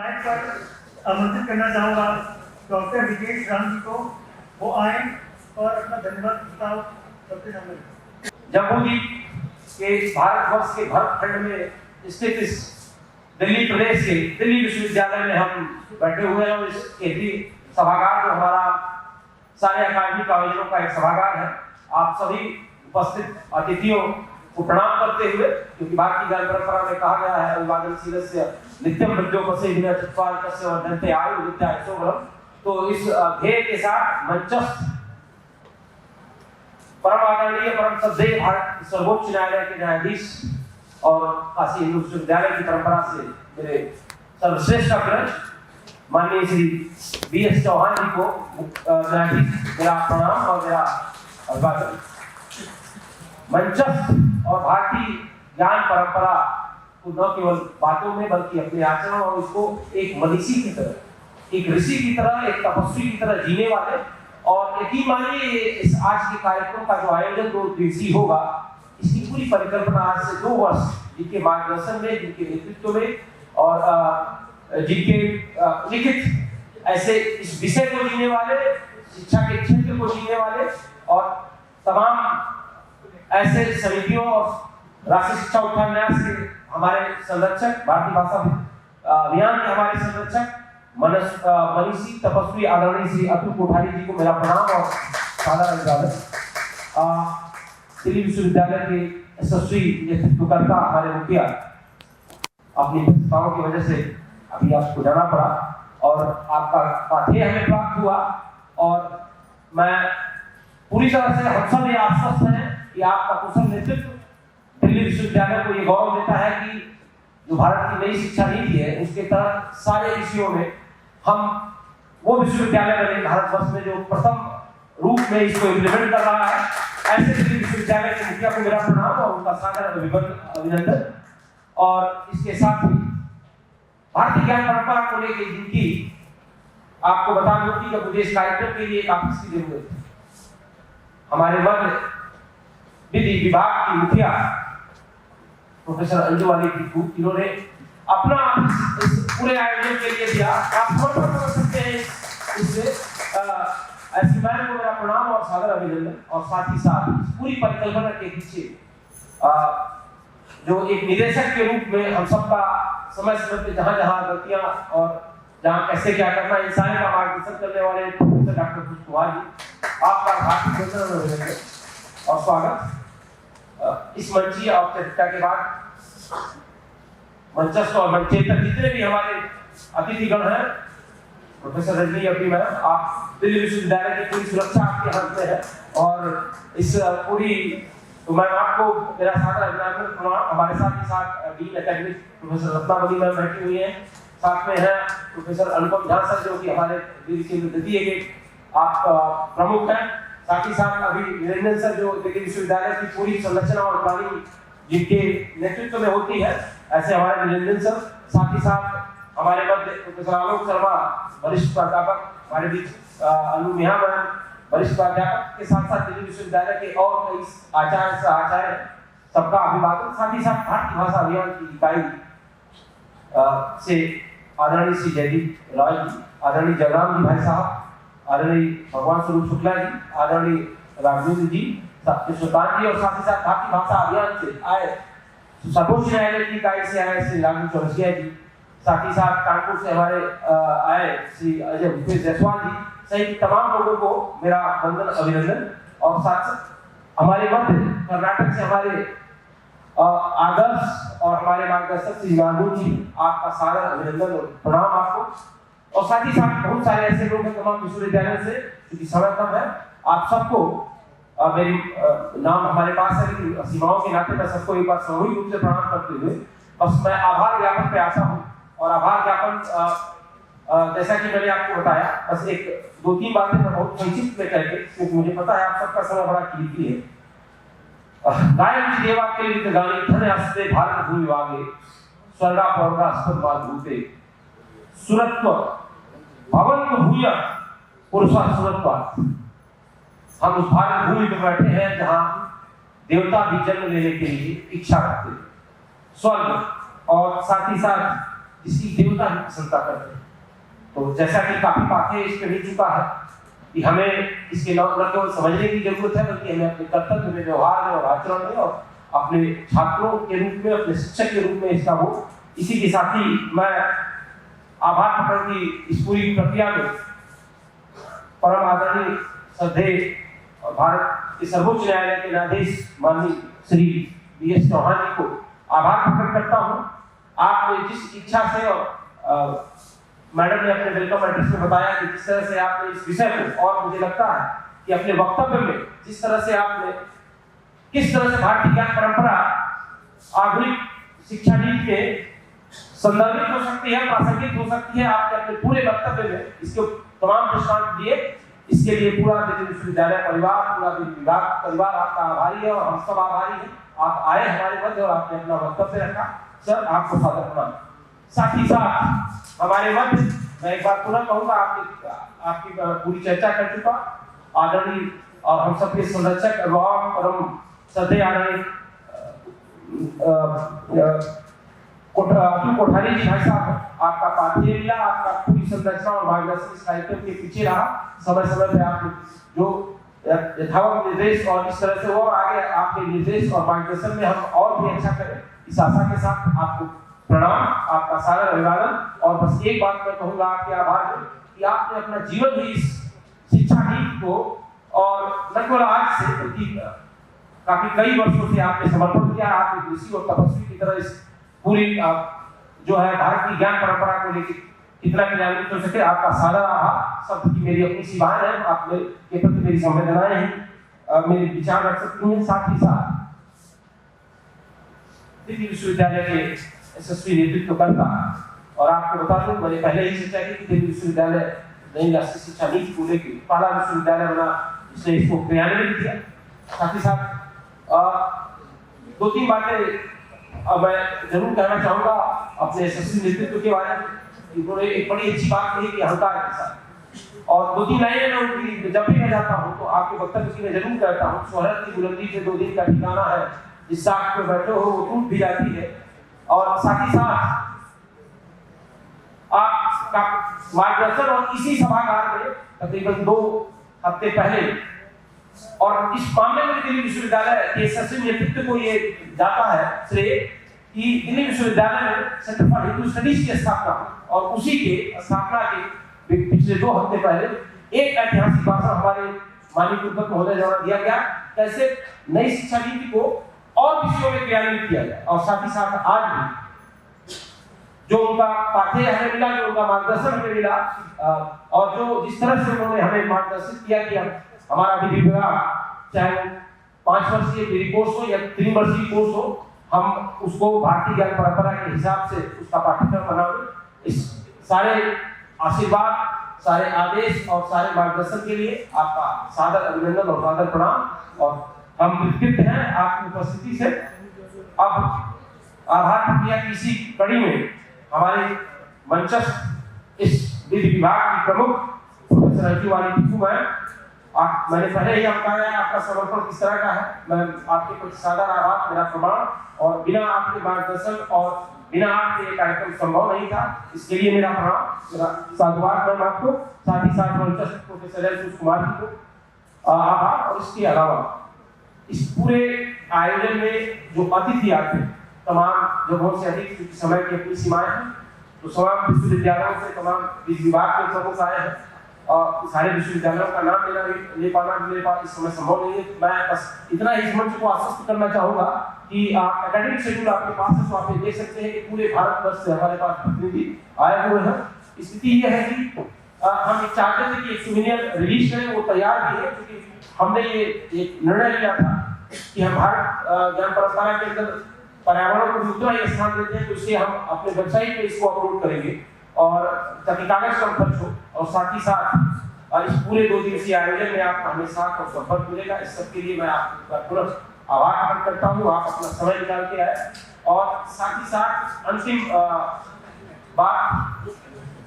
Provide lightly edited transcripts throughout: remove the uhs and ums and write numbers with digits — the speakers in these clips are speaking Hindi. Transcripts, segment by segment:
माइक पर आमंत्रित करना चाहूँगा डॉक्टर विकेश राम जी को, वो आए और अपना धन्यवाद प्रस्ताव सबके सामने। जम्मूद्वीप के भारतवर्ष के भरतखंड में स्थित इस दिल्ली प्रदेश के दिल्ली विश्वविद्यालय में हम बैठे हुए हैं और इस केंद्रीय सभागार जो हमारा सारे अकादमिक आयोजनों का एक सभागार है। आप सभी उपस्थित अतिथियों को प्रणाम करते हुए, क्योंकि भारतीय ज्ञान परंपरा में कहा गया है अभिवादनशीलस्य नित्यम विद्योपसे विनय चत्वारिकस्य वर्धन्ते आयु विद्यायसो बलम। तो इस ध्येय के साथ मंचस्थ परम आदरणीय परम श्रद्धेय भारत सर्वोच्च न्यायालय के न्यायाधीश और काशी हिंदू विश्वविद्यालय की परंपरा से मेरे सर्वश्रेष्ठ अग्रज माननीय श्री BS चौहान जी को न्यायाधीश मेरा प्रणाम और मेरा अभिवादन। मंचस्थ और भारतीय ज्ञान परंपरा को न केवल बातों में बल्कि अपने आचरण और इसको एक मनीषी की तरह, एक ऋषि की तरह, एक तपस्वी की तरह जीने वाले, और यकीन मानिए इस आज के कार्यक्रम का जो आयोजन 2 दिवसीय होगा, इसकी पूरी परिकल्पना आज से 2 वर्ष जिनके मार्गदर्शन में, जिनके नेतृत्व में और जिनके लिखित ऐसे इस विषय को जीने वाले, शिक्षा के क्षेत्र को जीने वाले और तमाम ऐसे समितियों और राष्ट्रीय शिक्षा उत्थान न्यास के हमारे संरक्षक, भारतीय भाषा अभियान के हमारे संरक्षक मनीषी तपस्वी आदरणीय श्री अतुल कोठारी जी को मेरा प्रणाम और सादर अभिवादन। दिल्ली विश्वविद्यालय के यशस्वी नेतृत्वकर्ता हमारे मुखिया अपनी व्यस्तताओं की वजह से अभी आपको जाना पड़ा और आपका पाठ्य हमें प्राप्त हुआ, और मैं पूरी तरह से हम सब ये आश्वस्त हैं कि आपका कुशल नेतृत्व दिल्ली विश्वविद्यालय को ये गौरव देता है कि जो भारत की नई शिक्षा नीति है उसके तहत सारे विषयों में हम वो विश्वविद्यालय बने भारतवर्ष में जो प्रथम रूप में इसको इम्प्लीमेंट कर रहा है। ऐसे दिल्ली विश्वविद्यालय के मुखिया को मेरा प्रणाम और उनका सादर अभिनंदन। और इसके साथ ही भारतीय ज्ञान परंपरा को लेकर जिनकी आपको बता दूं कि जब मुझे इस कार्यक्रम के लिए एक ऑफिस की जरूरत थी, हमारे मध्य विधि विभाग की मुखिया प्रोफेसर अंजू वाली की, इन्होंने अपना इस पूरे आयोजन के लिए दिया। आप समर्पण कर सकते हैं इससे ऐसी मैन को मेरा प्रणाम और सादर अभिनंदन। और साथ ही साथ पूरी परिकल्पना के पीछे जो एक निदेशक के रूप में हम सबका समय समय पे जहाँ जहाँ गलतियाँ और जहाँ कैसे क्या करना, इन सारे का मार्गदर्शन करने वाले प्रोफेसर डॉक्टर कुश कुमार जी, आपका हार्दिक अभिनंदन और स्वागत। इस मंचीय औपचारिकता के बाद मंचस्थ और मंचेतर जितने भी हमारे अतिथिगण हैं, प्रोफेसर रजनी अभी मैम, आप दिल्ली विश्वविद्यालय की पूरी सुरक्षा आपके हाथ में है और इस पूरी, तो मैं आपको मेरा सादर अभिनंदन प्रणाम। हमारे साथ ही साथ dean academic professor Ratnavali ma'am बैठी हुई हैं, साथ में है प्रोफेसर अनुपम झा सर जो कि हमारे दिल्ली के द्वितीय के आप प्रमुख हैं, साथ ही साथ अभी निरंजन सर जो दिल्ली विश्वविद्यालय की पूरी संरचना और प्लानिंग जिनके नेतृत्व में होती है, ऐसे हमारे निरंजन सर, साथ ही साथ हमारे मध्य प्रोफेसर आलोक शर्मा वरिष्ठ प्राध्यापक, हमारे बीच अनु मिहा मैम वरिष्ठ प्राध्यापक के साथ साथ दिल्ली विश्वविद्यालय के और कई आचार्य सबका अभिवादन। साथ ही साथ भारतीय भाषा अभियान की इकाई से आदरणीय श्री जयदीप राय जी, आदरणीय जयराम जी भाई साहब, आदरणीय भगवान स्वरूप शुक्ला जी, आदरणीय राघवेंद्र जी, सुल्तान जी, और साथ ही साथ भारतीय भाषा अभियान से आए सर्वोच्च न्यायालय की इकाई से आए श्री राघव चौरसिया जी, साथ ही साथ कानपुर से हमारे आए श्री अजय भूपेश जायसवाल जी सहित तमाम लोगों को मेरा वंदन अभिनंदन। और साथ साथ हमारे मध्य कर्नाटक से हमारे आदर्श और हमारे मार्गदर्शक श्री नागूर जी, आपका सादर अभिनंदन और प्रणाम आपको। और साथ ही साथ बहुत सारे ऐसे लोग हैं तमाम विश्वविद्यालय से, क्योंकि समय कम है, आप सबको मेरी नाम हमारे पास है लेकिन सीमाओं के नाते मैं सबको एक बार सामूहिक रूप से प्रणाम करते हुए बस मैं आभार ज्ञापन पे आता हूँ। और आभार ज्ञापन जैसा कि मैंने आपको बताया, बस एक 2-3 बातें मैं बहुत संक्षिप्त में करके, क्योंकि मुझे पता है आप सबका समय बड़ा कीमती है। गायन देवा के लिए गाने धन हस्ते भारत भूमि वागे स्वर्गा पौर्गा अस्पद भूते सुरत्व भवन भूय पुरुषा सुरत्व। हम उस भारत भूमि पर बैठे हैं जहां देवता भी जन्म लेने के लिए इच्छा करते हैं, स्वर्ग और साथ ही साथ जिसकी देवता भी प्रसन्नता करते हैं। तो जैसा कि काफी बातें इस पे मिल चुका है कि हमें इसके न केवल समझने की जरूरत है, बल्कि हमें अपने कर्तव्य में, व्यवहार में और आचरण में और अपने छात्रों के रूप में, अपने शिक्षक के रूप में इसका हो। इसी के साथ ही मैं आभार प्रकट की इस पूरी प्रक्रिया में परम आदरणीय श्रद्धेय और भारत के सर्वोच्च न्यायालय के न्यायाधीश माननीय श्री BS चौहान जी को आभार प्रकट करता हूँ। आपने जिस इच्छा से और मैडम ने अपने वेलकम एड्रेस में बताया कि जिस तरह से आपने इस विषय को, और मुझे लगता है कि अपने वक्तव्य में जिस तरह से आपने किस तरह से भारतीय ज्ञान परंपरा आधुनिक शिक्षा नीति के संदर्भित हो सकती है, प्रासंगिक हो सकती है, आपने अपने पूरे वक्तव्य में इसके तमाम दृष्टांत दिए। इसके लिए पूरा दिल्ली विश्वविद्यालय परिवार, पूरा विभाग परिवार आपका आभारी है और हम सब आभारी हैं। आप आए हमारे मध्य और आपने अपना वक्तव्य रखा, सर आपको सादर प्रणाम। साथ ही साथ हमारे मध्य मैं एक बार पुनः कहूंगा, आपकी पूरी चर्चा कर चुका आदरणीय और हम सबके संरक्षक एवं परम श्रद्धेय आदरणीय कोठारी जी भाई साहब, आपका पार्थिव लीला, आपका पूरी संरचना और मार्गदर्शन इस कार्यक्रम के पीछे रहा। समय समय पर आपने जो यथावत निर्देश और इस तरह से वो आगे आपके निर्देश और मार्गदर्शन में हम और भी अच्छा करें, इस आशा के साथ आपको प्रणाम, आपका सादर अभिवादन। और बस एक बात मैं कहूंगा आपके आभार में कि आपने अपना जीवन भी इस शिक्षा नीति को, और न केवल आज से बल्कि काफी कई वर्षों से आपने समर्पण किया। आप एक ऋषि और तपस्वी की तरह इस पूरी जो है भारत की ज्ञान परंपरा को लेकर कितना क्रियान्वित हो सके, आपका सादर आभार। शब्द की मेरी अपनी सीमाएं हैं, आप के प्रति मेरी संवेदनाएं हैं, मेरे विचार रख सकती हैं। साथ ही साथ दिल्ली विश्वविद्यालय के यशस्वी नेतृत्व करता, और आपको बता दूं मैंने पहले ही चर्चा की कि दिल्ली विश्वविद्यालय नई राष्ट्रीय शिक्षा नीति को लेकर पहला विश्वविद्यालय बना जिसने इसको क्रियान्वित किया। साथ ही साथ दो तीन बातें मैं जरूर कहना चाहूंगा अपने यशस्वी नेतृत्व के बारे में। उन्होंने एक बड़ी अच्छी बात कही कि अहंकार के साथ, और दो तीन लाइनें मैं उनकी जब भी मैं जाता हूँ तो आपके वक्तव्य की मैं जरूर कहता हूँ। शोहरत की बुलंदी से 2 दिन का ठिकाना है, जिस साथ पे बैठे हो वो टूट भी जाती है। और साथ ही साथ आपका मार्गदर्शन और इसी सभागार में तकरीबन 2 हफ्ते पहले, और इस मामले में दिल्ली विश्वविद्यालय के यशस्वी नेतृत्व को ये जाता है श्रेय कि दिल्ली विश्वविद्यालय में सेंटर फॉर हिंदू स्टडीज की स्थापना, और उसी के स्थापना के पिछले 2 हफ्ते पहले एक ऐतिहासिक भाषण हमारे माननीय कुलपति महोदय द्वारा दिया गया, कैसे नई शिक्षा नीति को और विषयों में क्रियान्वित किया जाए। और साथ ही साथ आज भी जो उनका पाठ्य हमें मिला, जो उनका मार्गदर्शन हमें मिला, और जो जिस तरह से उन्होंने हमें मार्गदर्शित किया कि हमारा विधि विभाग चाहे 5 वर्षीय कोर्स हो या 3 वर्षीय कोर्स हो, हम उसको भारतीय ज्ञान परंपरा के हिसाब से उसका पाठ्यक्रम बनाएं। इस सारे आशीर्वाद, सारे आदेश और सारे मार्गदर्शन के लिए आपका सादर अभिनंदन और सादर प्रणाम। और हम कृतज्ञ हैं आपकी उपस्थिति से। अब आभार प्रक्रिया की इसी कड़ी में हमारे मंचस्थ इस विधि विभाग की प्रमुख प्रोफेसर अंजुवानी टिकू मैंने पहले ही बताया आपका समर्पण किस तरह का है। मैं आपके प्रति सादर आभार, मेरा प्रणाम, और बिना आपके मार्गदर्शन और बिना आपके ये कार्यक्रम संभव नहीं था, इसके लिए मेरा प्रणाम, मेरा साधुवाद मैं आपको। साथ ही साथ मंचस्थ प्रोफेसर एल कुमार जी को आभार। और इसके अलावा इस पूरे आयोजन में जो अतिथि आते हैं तमाम जगहों से अधिक, क्योंकि समय की अपनी सीमाएं हैं, तो तमाम विश्वविद्यालयों से, तमाम विभाग के प्रमुख आए हैं, और सारे विश्वविद्यालयों का नाम ले पाना मेरे पास इस समय संभव नहीं है। मैं बस इतना ही इस मंच को आश्वस्त करना चाहूंगा कि आप एकेडमिक शेड्यूल आपके पास है, तो आप देख सकते हैं कि पूरे भारतवर्ष से हमारे पास प्रतिनिधि आए हुए हैं। स्थिति यह है कि हम चाहते थे कि एक सूवेनियर रिलीज करें, वो तैयार भी है, क्योंकि हमने ये एक निर्णय लिया था कि हम भारत ज्ञान परंपरा के अंदर पर्यावरण को दूसरा ही स्थान देते हैं, तो इससे हम अपने वेबसाइट पे इसको अपलोड करेंगे, और ताकि कागज कम खर्च हो। और साथ ही साथ इस पूरे 2 दिवसीय आयोजन में आपका हमेशा और सफल मिलेगा। इस सब के लिए मैं आपका तुरंत आभार व्यक्त करता हूँ, आप अपना समय निकाल के आए। और साथ ही साथ अंतिम बात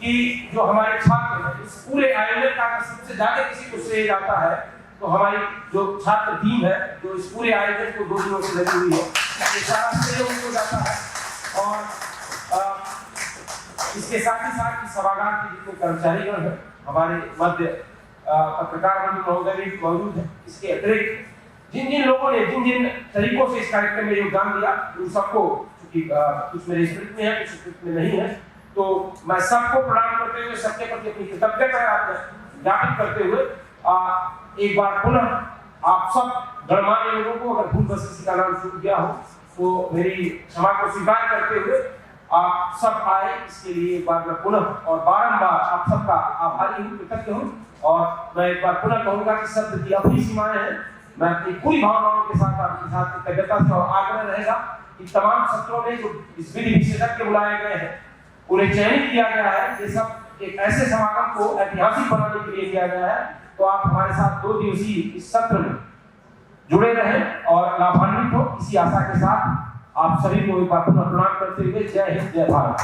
कि जो हमारे छात्र हैं, इस पूरे आयोजन का सबसे ज्यादा किसी को श्रेय जाता है तो हमारी जो छात्र टीम है, जो इस पूरे आयोजन को 2 दिनों से लगी हुई है, सारा श्रेय उनको जाता है। और इसके साथ ही साथ इस सभागार के जितने कर्मचारीगण हैं, हमारे मध्य पत्रकार बंधु महोदय भी मौजूद है। इसके अतिरिक्त जिन जिन लोगों ने जिन जिन तरीकों से इस कार्यक्रम में योगदान दिया, उन सबको, चूंकि कुछ मेरे स्मृति में है, कुछ स्मृति में नहीं है, तो मैं सबको प्रणाम करते हुए, सबके प्रति अपनी कृतज्ञता ज्ञापित करते हुए एक बार पुनः आप सब गणमान्य लोगों को, अगर भूल बस किसी का नाम छूट गया हो तो मेरी क्षमा को स्वीकार करते हुए आप सब आए, इसके लिए एक बार मैं पुनः और बारंबार आप सबका आभारी हूँ, कृतज्ञ हूँ। और मैं एक बार पुनः कहूँगा कि शब्द की अपनी सीमाएं हैं। मैं अपनी पूरी भावनाओं के साथ आपके साथ कृतज्ञता से और आग्रह रहेगा कि तमाम सत्रों में जो इस विधि विशेषज्ञ बुलाए गए हैं, उन्हें चयनित किया गया है। ये सब एक ऐसे समागम को ऐतिहासिक बनाने के लिए किया गया है। तो आप हमारे साथ 2 दिवसीय इस सत्र में जुड़े रहें और लाभान्वित हो, इसी आशा के साथ आप सभी को एक बार पुनः प्रणाम करते हुए जय हिंद, जय भारत।